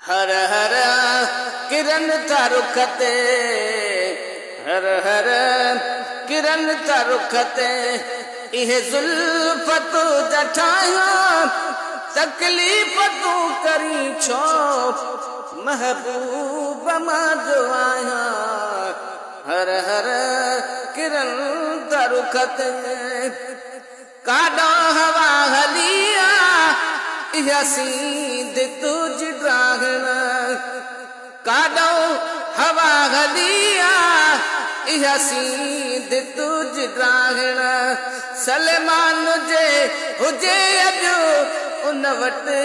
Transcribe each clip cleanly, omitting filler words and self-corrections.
हर हर किरण था रुख ते हर हर किरण था रुख ते इहे जुल्फ तू जठाया तकलीफ़ तू करी छो महबूब मां जो आया हर हर किरण था रुख ते काॾा हवा हलिया इहा सींद तुझ ड्रागण काॾो हवा हलिया इहा सींद तुझ ड्रागण सलमान जे हुजे अॼु उन वटि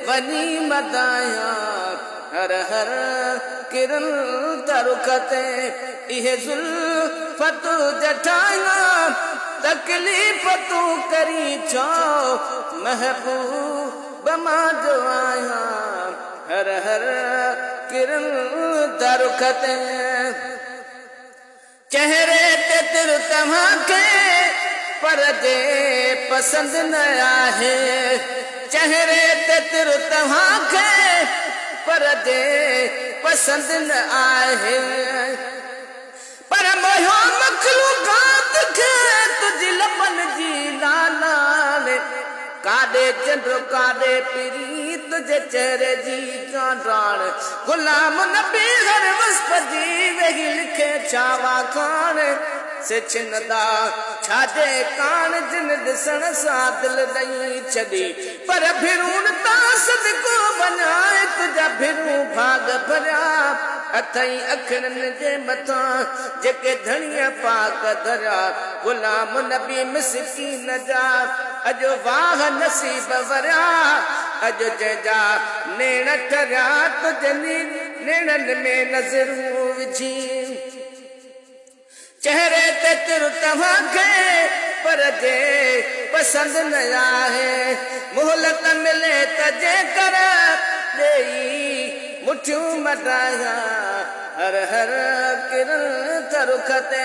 वञी मदाया हर हर किरण था रुख ते इहे जुल्फ तू जठाया तकलीफ़ तू करी छो महबूब मां जो आया हर हर किरण था रुख ते चेहरे ते तिर तव्हांखे पर जे पसंद न आहे चेहरे ते तिर तव्हांखे पर जे पसंद न आहे पर मोयो मखलूकात खे तुझी लपन जी लालाने काॾे चंद्र काॾे पिरी तुझे चेहरे जी चांडाण गुलाम नबी हर वस्प जी वेही लिखे छावा खान से छिनदा छाजे कान जिन ॾिसण सां दिलि ॾेई छॾी पर भिरून तां सदको वञाए तुंहिंजा भिरूं भाग भरिया अथई अखरनि जे मथां जेके धणीअ पाक धरिया गुलाम नबी मिसकीन जा अॼु वाह नसीब वरिया अॼु जंहिंजा नेण ठरिया तुंहिंजे नेणनि में नज़रूं विझी चेहरे ते तिर तव्हांखे पर जे पसंद न आहे मोहलत मिले त जेकर ॾेई मुठियूं मटाया हर हर किरण था रुख ते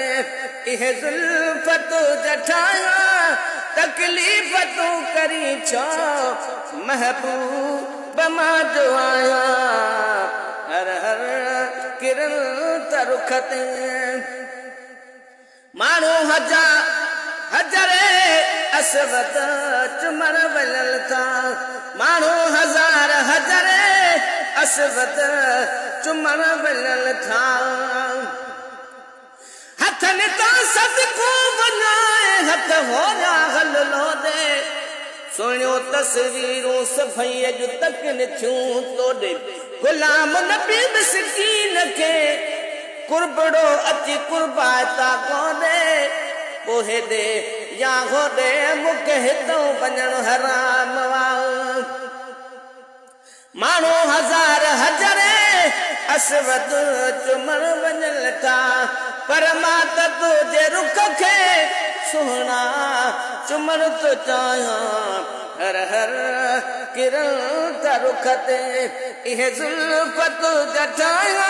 इहे जुल्फ तू जठाया तकलीफ़ तू करी छो महबूब मां जो आया हर हर किरण था रुख ते माण्हू हज़ारे असवद चुमण वञल था माण्हू हज़ारे असवद चुमण वञल था हथनि तां सदको वञाए हथ होजा हललो दे सुहिणियूं तस्वीरूं सभई अॼु तक थियूं तोॾे गुलाम नबी मिसकीन खे कुर्बड़ो अची कुर्बाता कोने पोहे दे या होदे मूंखे हितां वञण हराम माण्हू हज़ारे असवद चुमण वञल था पर मां त तुंहिंजे रुख खे सुहिणा चुमण थो चाहियां हर हर किरण था रुख ते इहे जुल्फ तू जठाया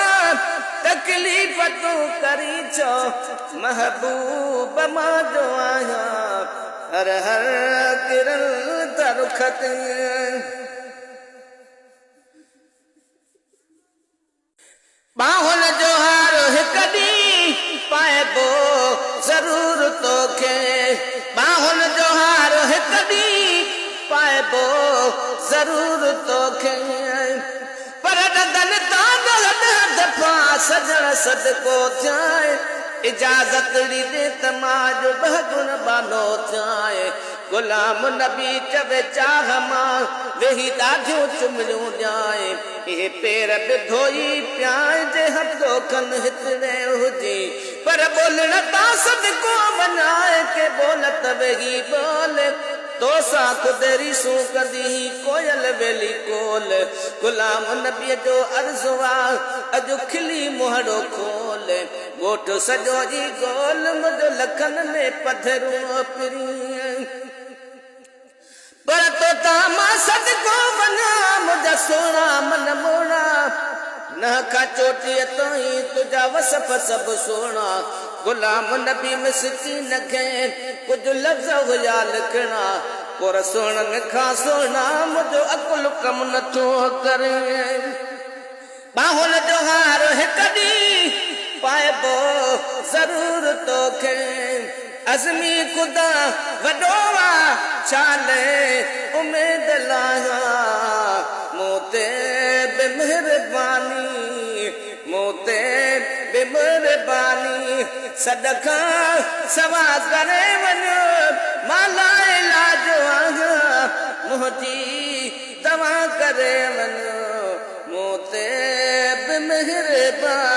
तकलीफ़ तू करी छो महबूब मां जो आया हर हर किरण था रुख ते बाहुन जो हार हिकु ॾींहुं पाइबो ज़रूर तोखे बाहुन जो हार हिकु ॾींहुं पाइबो ज़रूर तोखे पर डगन तां दफ़ा सजण सदको थियाए इजाज़त ॾी दे त मां जो बहगुण बानो थियाए गुलाम नबी चवे चाह मां वेही ॾाढियूं चुमड़ियूं ॾियाए इहे पेर बि धोई पियाए जे हथो खन हितड़े हुजे पर बोलण तां सदको वञाए के बोलत वेही बोल तो सा खुदरी सू कदी कोयल वेली कोल गुलाम नबी जो अर्ज़वा अॼु खिली मुहड़ो खोल ॻोठ सॼो जी गोल मुंहिंजो लखन में पथरूं पिरी पर तो तां मां सदको वञा मुंहिंजा सोना मन मोड़ा न खां चोटीअ ताईं तुंहिंजा वसफ़ सभु सोना गुलाम नबी मिसकीन खे कुझु लफ़्ज़ हुया लिखणा पर सुणनि खां सुहिणा मुंहिंजो अकुल कमु नथो करे बाहुन जो हार हिक ॾींहुं पाइबो ज़रूर तोखे अज़मी ख़ुदा वॾो आहे चाले उमेद लाया मूं ते बि महिरबानी मूं ते बि महिरबानी सदका सवा करे वञो मां लाइलाज आहियां मुंहिंजी दवा करे वञो मूं ते बि महिरबानी